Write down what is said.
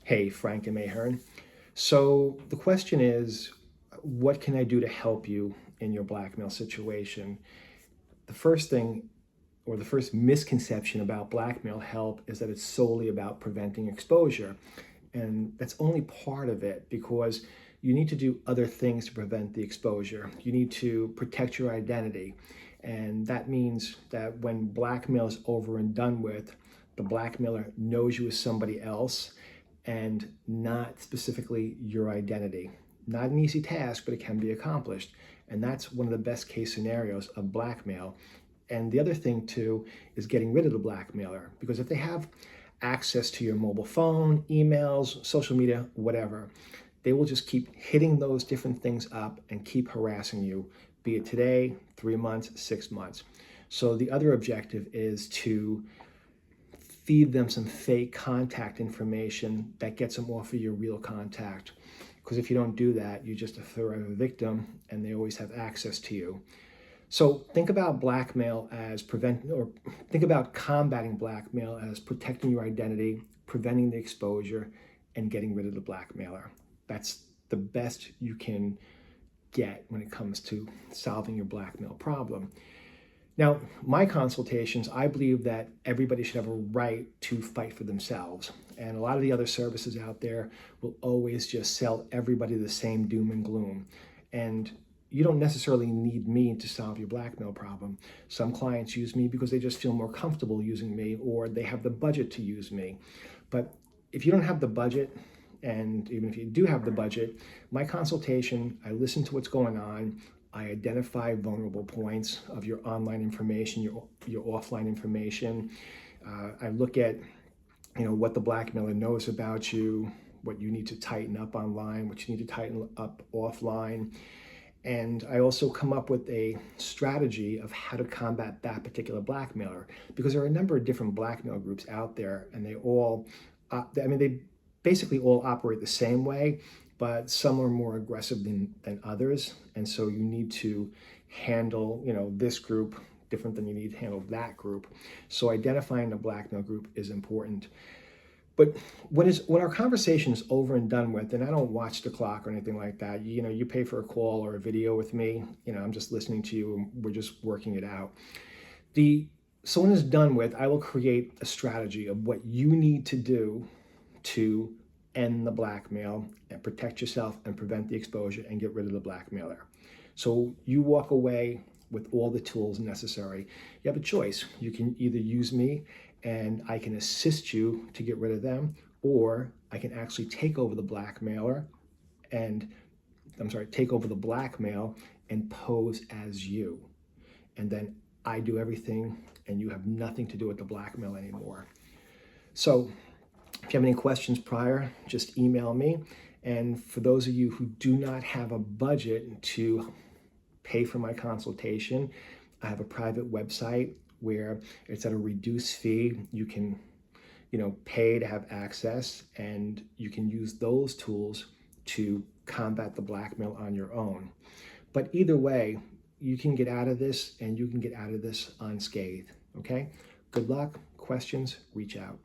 Hey, Frank and Ahearn. So the question is, what can I do to help you in your blackmail situation? The first thing, or the first misconception about blackmail help is that it's solely about preventing exposure. And that's only part of it, because you need to do other things to prevent the exposure. You need to protect your identity. And that means that when blackmail is over and done with, the blackmailer knows you as somebody else and not specifically your identity. Not an easy task, but it can be accomplished. And that's one of the best case scenarios of blackmail. And the other thing too is getting rid of the blackmailer, because if they have access to your mobile phone, emails, social media, whatever, they will just keep hitting those different things up and keep harassing you, be it today, 3 months, 6 months. So the other objective is to feed them some fake contact information that gets them off of your real contact. Because if you don't do that, you're just a forever victim and they always have access to you. So think about blackmail as think about combating blackmail as protecting your identity, preventing the exposure, and getting rid of the blackmailer. That's the best you can get when it comes to solving your blackmail problem. Now, my consultations, I believe that everybody should have a right to fight for themselves. And a lot of the other services out there will always just sell everybody the same doom and gloom. And you don't necessarily need me to solve your blackmail problem. Some clients use me because they just feel more comfortable using me, or they have the budget to use me. But if you don't have the budget, and even if you do have the budget, my consultation, I listen to what's going on. I identify vulnerable points of your online information, your offline information. I look at what the blackmailer knows about you, what you need to tighten up online, what you need to tighten up offline. And I also come up with a strategy of how to combat that particular blackmailer, because there are a number of different blackmail groups out there, and they all, they basically all operate the same way, but some are more aggressive than others. And so you need to handle, this group different than you need to handle that group. So identifying the blackmail group is important. But when our conversation is over and done with, and I don't watch the clock or anything like that, you pay for a call or a video with me, I'm just listening to you and we're just working it out. So when it's done with, I will create a strategy of what you need to do to end the blackmail and protect yourself and prevent the exposure and get rid of the blackmailer. So you walk away with all the tools necessary. You have a choice. You can either use me and I can assist you to get rid of them, or I can actually take over the blackmailer take over the blackmail and pose as you. And then I do everything and you have nothing to do with the blackmail anymore. So if you have any questions prior, just email me. And for those of you who do not have a budget to pay for my consultation, I have a private website where it's at a reduced fee. You can, pay to have access, and you can use those tools to combat the blackmail on your own. But either way, you can get out of this, and you can get out of this unscathed, okay? Good luck. Questions, reach out.